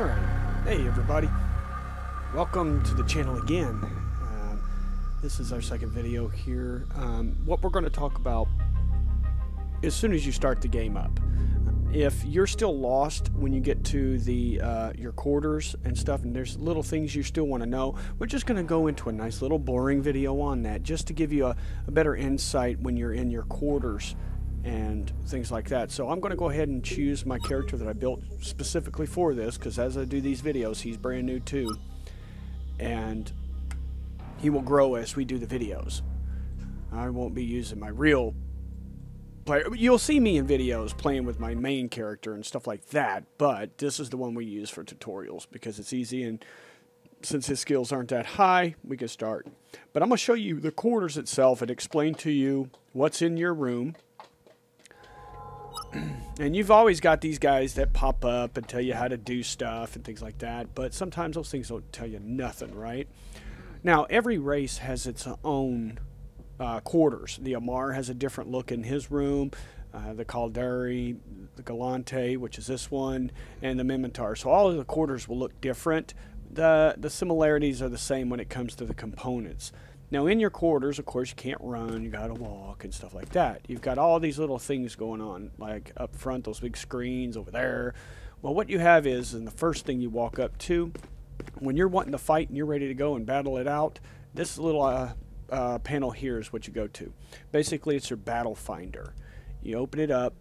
Alright, hey everybody, welcome to the channel again. This is our second video here. What we're going to talk about as soon as you start the game up. If you're still lost when you get to the your quarters and stuff, and there's little things you still want to know, we're just going to go into a nice little boring video on that just to give you a better insight when you're in your quarters and things like that. So I'm going to go ahead and choose my character that I built specifically for this, because as I do these videos, he's brand new too, and he will grow as we do the videos. I won't be using my real player. You'll see me in videos playing with my main character and stuff like that, but this is the one we use for tutorials because it's easy, and since his skills aren't that high, we can start. But I'm going to show you the quarters itself and explain to you what's in your room. And you've always got these guys that pop up and tell you how to do stuff and things like that, but sometimes those things don't tell you nothing, right? Now, every race has its own quarters. The Amar has a different look in his room, the Caldari, the Galante, which is this one, and the Mimitar. So all of the quarters will look different. The similarities are the same when it comes to the components. Now, in your quarters, of course, you can't run, you gotta walk and stuff like that. You've got all these little things going on, like up front, those big screens over there. Well, what you have is, and the first thing you walk up to, when you're wanting to fight and you're ready to go and battle it out, this little panel here is what you go to. Basically, it's your battle finder. You open it up,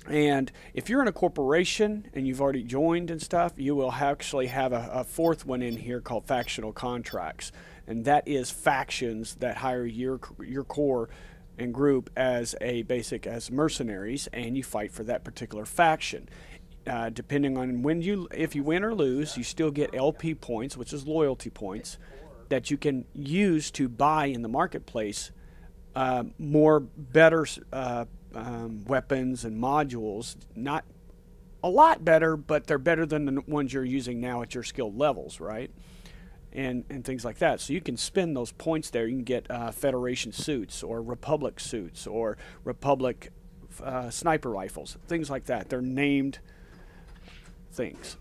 and if you're in a corporation and you've already joined and stuff, you will actually have a fourth one in here called factional contracts. And that is factions that hire your core and group as as mercenaries, and you fight for that particular faction. Depending on if you win or lose, you still get LP points, which is loyalty points, that you can use to buy in the marketplace better weapons and modules. Not a lot better, but they're better than the ones you're using now at your skill levels, right? And things like that. So you can spend those points there. You can get Federation suits or Republic suits or Republic sniper rifles, things like that. They're named things.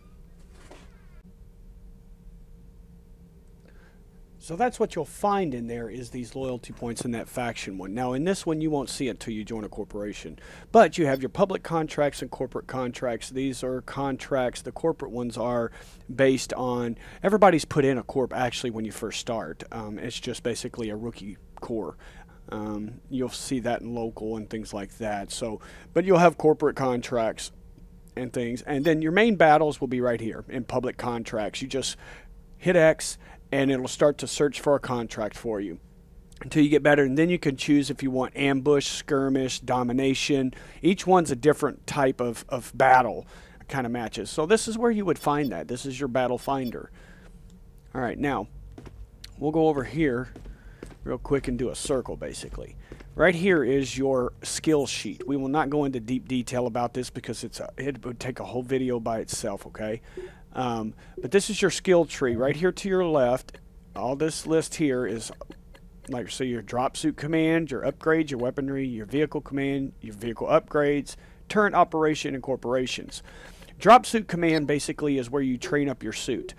So that's what you'll find in there, is these loyalty points in that faction one. Now, in this one, you won't see it until you join a corporation. But you have your public contracts and corporate contracts. These are contracts. The corporate ones are based on, everybody's put in a corp actually when you first start. It's just basically a rookie core. You'll see that in local and things like that. So, but you'll have corporate contracts and things. And then your main battles will be right here in public contracts. You just hit X, and it'll start to search for a contract for you until you get better. And then you can choose if you want ambush, skirmish, domination. Each one's a different type of battle kind of matches. So this is where you would find that. This is your battle finder. All right, now we'll go over here real quick and do a circle basically. Right here is your skill sheet. We will not go into deep detail about this because it would take a whole video by itself, okay? But this is your skill tree right here to your left. All this list here is like, so your drop suit command, your upgrades, your weaponry, your vehicle command, your vehicle upgrades, turret operation, and corporations. Drop suit command basically is where you train up your suit.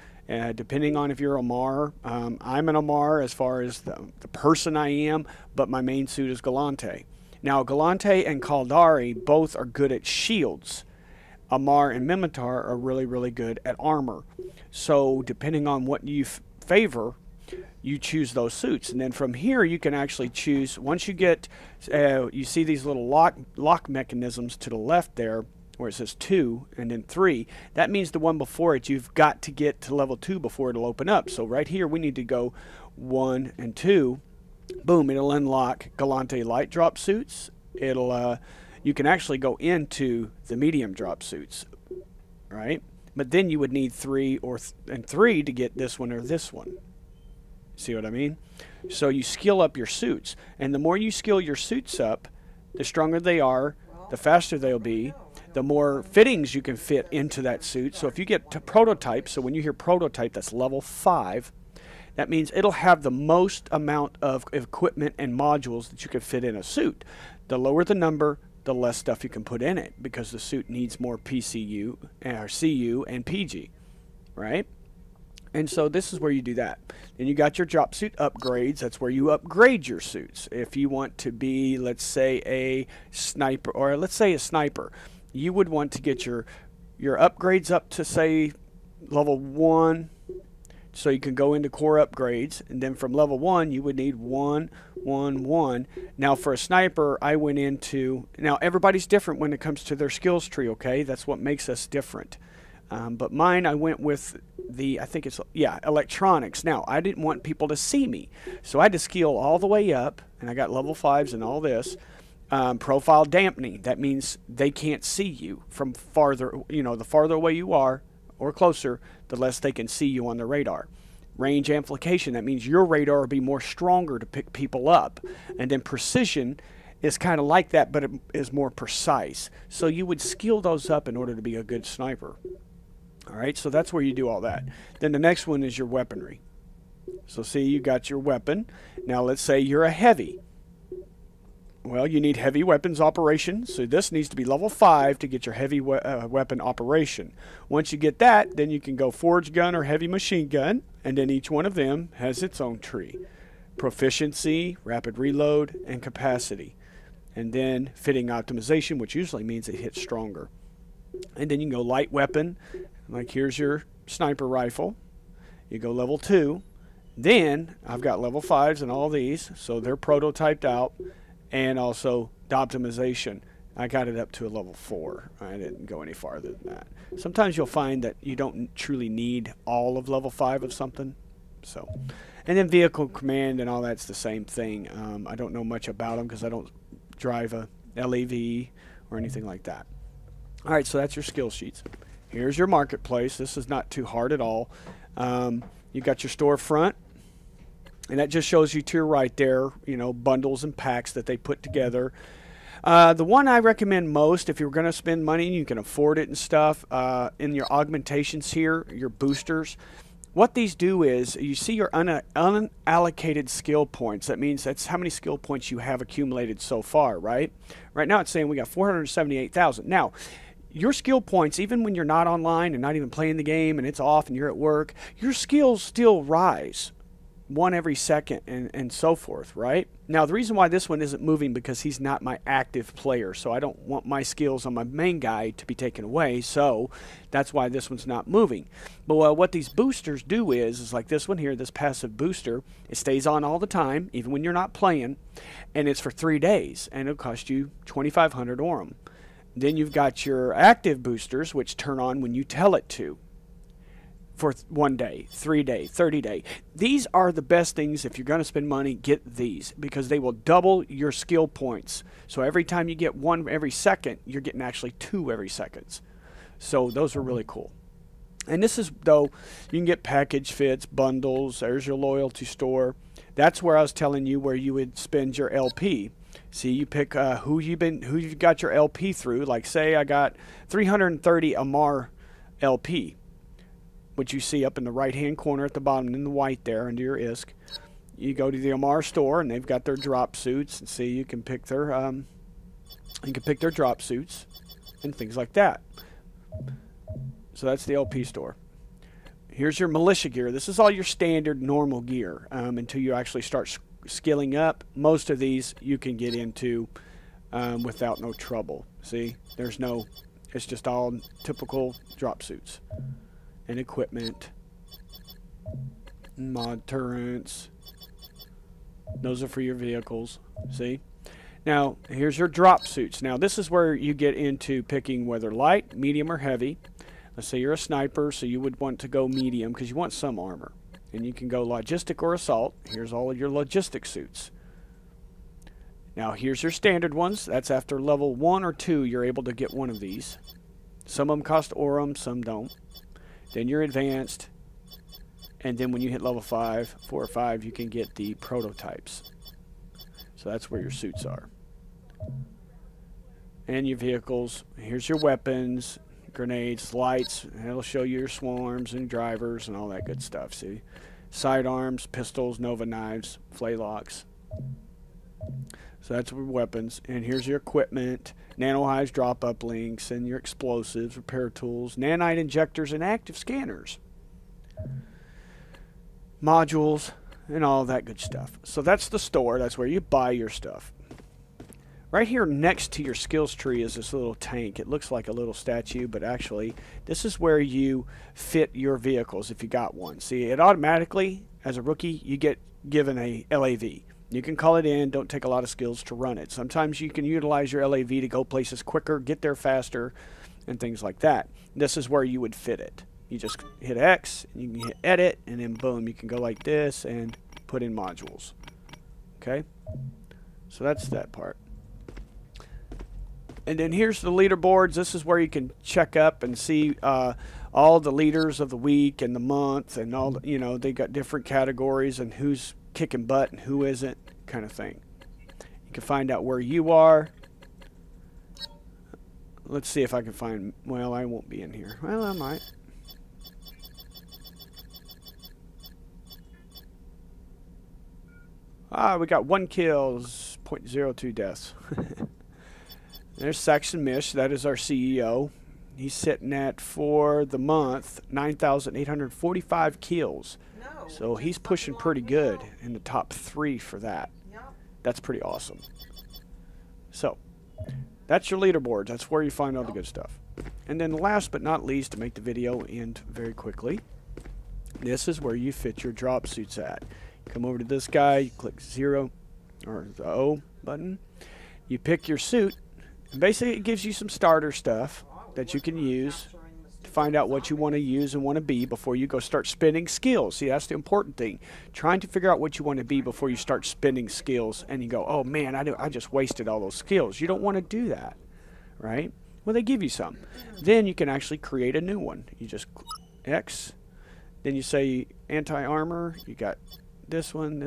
Depending on if you're Amar, I'm an Amar as far as the person I am, but my main suit is Galante. Now, Galante and Caldari both are good at shields. Amar and Mimitar are really, really good at armor. So depending on what you favor, you choose those suits. And then from here, you can actually choose, once you get, you see these little lock mechanisms to the left there, where it says 2 and then 3. That means the one before it, you've got to get to level 2 before it'll open up. So right here, we need to go 1 and 2. Boom, it'll unlock Galante light drop suits. It'll, you can actually go into the medium drop suits, right? But then you would need 3 and 3 to get this one or this one. See what I mean? So you skill up your suits, and the more you skill your suits up, the stronger they are, the faster they'll be, the more fittings you can fit into that suit. So if you get to prototype, so when you hear prototype, that's level 5, that means it'll have the most amount of equipment and modules that you can fit in a suit. The lower the number, the less stuff you can put in it, because the suit needs more PCU or CU and PG. right? And so this is where you do that. Then you got your drop suit upgrades. That's where you upgrade your suits. If you want to be, let's say, a sniper, or let's say a sniper, you would want to get your upgrades up to, say, level 1, so you can go into core upgrades. And then from level 1, you would need 1, 1, 1. Now for a sniper, I went into, now everybody's different when it comes to their skills tree, okay? That's what makes us different. But mine, I went with I think it's, yeah, electronics. Now, I didn't want people to see me, so I had to skill all the way up, and I got level 5s and all this. Profile dampening, that means they can't see you from farther, the farther away you are or closer, the less they can see you on the radar. Range amplification, that means your radar will be more stronger to pick people up. And then precision is kind of like that, but it is more precise. So you would skill those up in order to be a good sniper. All right, so that's where you do all that. Then the next one is your weaponry. So see, you got your weapon. Now let's say you're a heavy. Well, you need heavy weapons operation. So this needs to be level 5 to get your heavy weapon operation. Once you get that, then you can go forge gun or heavy machine gun. And then each one of them has its own tree. Proficiency, rapid reload, and capacity. And then fitting optimization, which usually means it hits stronger. And then you can go light weapon. Like here's your sniper rifle. You go level 2. Then I've got level 5s and all these, so they're prototyped out. And also the optimization. I got it up to a level 4. I didn't go any farther than that. Sometimes you'll find that you don't truly need all of level 5 of something. So, and then vehicle command and all that's the same thing. I don't know much about them because I don't drive a LEV or anything like that. All right, so that's your skill sheets. Here's your marketplace. This is not too hard at all. You got your storefront, and that just shows you to your right there, bundles and packs that they put together. The one I recommend most, if you're going to spend money and you can afford it and stuff, in your augmentations here, your boosters, what these do is you see your unallocated skill points. That means that's how many skill points you have accumulated so far, right? Right now it's saying we got 478,000. Now, your skill points, even when you're not online and not even playing the game and it's off and you're at work, your skills still rise 1 every second and so forth, right? Now, the reason why this one isn't moving because he's not my active player, so I don't want my skills on my main guy to be taken away, so that's why this one's not moving. But what these boosters do is like this one here, this passive booster, it stays on all the time, even when you're not playing, and it's for 3 days, and it'll cost you 2,500 Aurum. Then you've got your active boosters, which turn on when you tell it to, for 1 day, 3 day, 30 day. These are the best things. If you're going to spend money, get these because they will double your skill points. So every time you get 1 every second, you're getting actually 2 every seconds. So those are really cool. And this is, though, you can get package fits, bundles. There's your loyalty store. That's where I was telling you where you would spend your LP. See, you pick who you've got your LP through. Like, say I got 330 Amar LP, which you see up in the right-hand corner at the bottom in the white there under your ISK. You go to the Amar store, and they've got their drop suits. And see, you can pick their drop suits and things like that. So that's the LP store. Here's your militia gear. This is all your standard normal gear until you actually start skilling up. Most of these you can get into without no trouble. See, it's just all typical drop suits and equipment, mod turrets. Those are for your vehicles. See, now here's your drop suits. Now this is where you get into picking whether light, medium, or heavy. Let's say you're a sniper, so you would want to go medium because you want some armor. And you can go logistic or assault. Here's all of your logistic suits. Now here's your standard ones. That's after level 1 or 2 you're able to get one of these. Some of them cost Aurum, some don't. Then you're advanced. And then when you hit level 5, 4 or 5, you can get the prototypes. So that's where your suits are. And your vehicles. Here's your weapons, grenades, lights. It'll show you your swarms and drivers and all that good stuff. See, sidearms, pistols, Nova knives, flaylocks. So that's your weapons. And here's your equipment, nano-hives, drop-up links, and your explosives, repair tools, nanite injectors, and active scanners. modules, and all that good stuff. So that's the store. That's where you buy your stuff. Right here next to your skills tree is this little tank. It looks like a little statue, but actually this is where you fit your vehicles if you got one. See, it automatically, as a rookie, you get given a LAV. You can call it in. Don't take a lot of skills to run it. Sometimes you can utilize your LAV to go places quicker, get there faster, and things like that. This is where you would fit it. You just hit X, and you can hit edit, and then boom, you can go like this and put in modules. Okay? So that's that part. And then here's the leaderboards. This is where you can check up and see all the leaders of the week and the month, and all, you know, they got different categories and who's kicking butt and who isn't, kind of thing. You can find out where you are. Let's see if I can find, well, I won't be in here. Well, I might. We got 1 kill, 0.02 deaths. There's Saxon Mish. That is our CEO. He's sitting at, for the month, 9,845 kills. No, so he's pushing pretty good in the top 3 for that. Yep. That's pretty awesome. So that's your leaderboard. That's where you find all the good stuff. And then last but not least, to make the video end very quickly, this is where you fit your drop suits at. Come over to this guy, you click 0 or the O button. You pick your suit. And basically, it gives you some starter stuff that you can use to find out what you want to use and want to be before you go start spending skills. See, that's the important thing. Trying to figure out what you want to be before you start spending skills and you go, oh man, I just wasted all those skills. You don't want to do that, right? Well, they give you some. Then you can actually create a new one. You just X. Then you say anti-armor. You got this one.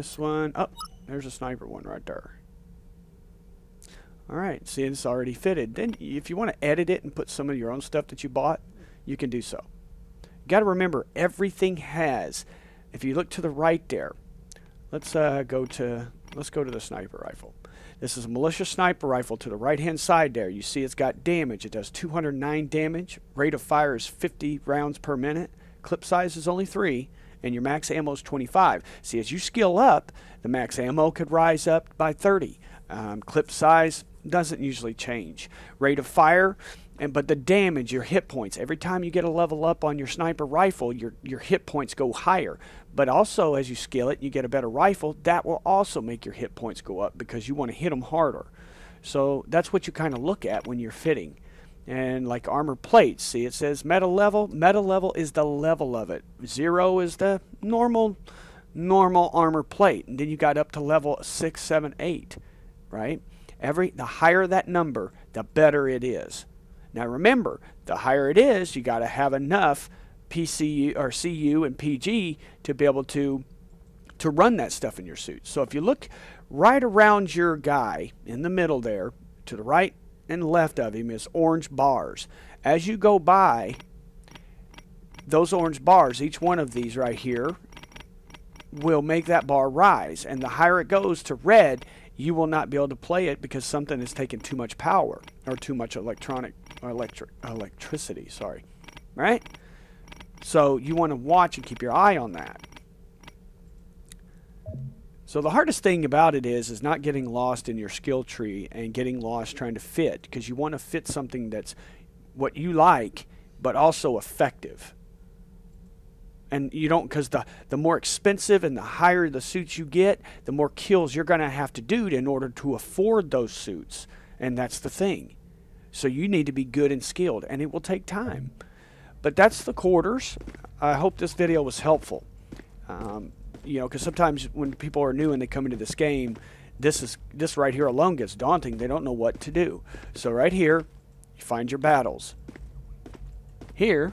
Oh, there's a sniper one right there. Alright, see, it's already fitted. Then if you want to edit it and put some of your own stuff that you bought, you can do so. You got to remember, everything has, if you look to the right there, let's go to the sniper rifle. This is a militia sniper rifle to the right hand side there. You see it's got damage. It does 209 damage. Rate of fire is 50 rounds per minute. Clip size is only 3. And your max ammo is 25. See, as you skill up, the max ammo could rise up by 30. Clip size doesn't usually change. Rate of fire, but the damage, your hit points, every time you get a level up on your sniper rifle, your hit points go higher. But also, as you scale it, you get a better rifle, that will also make your hit points go up because you want to hit them harder. So that's what you kind of look at when you're fitting. And like armor plates, see, it says meta level. Meta level is the level of it. 0 is the normal armor plate, and then you got up to level 6, 7, 8, right? The higher that number, the better it is. Now remember, the higher it is, you got to have enough PCU or CU and PG to be able to run that stuff in your suit. So if you look right around your guy in the middle there, to the right and left of him is orange bars. As you go by those orange bars, each one of these right here will make that bar rise, and the higher it goes to red, you will not be able to play it because something is taking too much power or too much electricity, sorry, right? So you want to watch and keep your eye on that. So the hardest thing about it is not getting lost in your skill tree and getting lost trying to fit, because you want to fit something that's what you like but also effective. And you don't, because the more expensive and the higher the suits you get, the more kills you're going to have to do in order to afford those suits. And that's the thing. So you need to be good and skilled, and it will take time. But that's the quarters. I hope this video was helpful. You know, because sometimes when people are new and they come into this game, this right here alone gets daunting. They don't know what to do. So right here, you find your battles. Here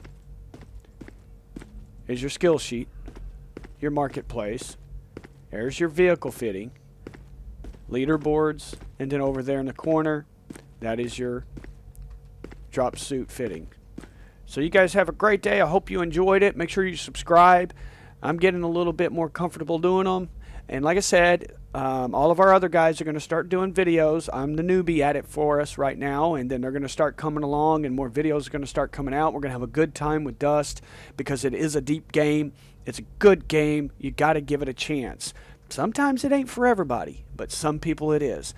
is your skill sheet, your marketplace. There's your vehicle fitting, leaderboards, and then over there in the corner, that is your drop suit fitting. So you guys have a great day. I hope you enjoyed it. Make sure you subscribe. I'm getting a little bit more comfortable doing them. And like I said, all of our other guys are going to start doing videos. I'm the newbie at it for us right now, and then they're going to start coming along, and more videos are going to start coming out. We're going to have a good time with Dust because it is a deep game. It's a good game. You got to give it a chance. Sometimes it ain't for everybody, but some people it is.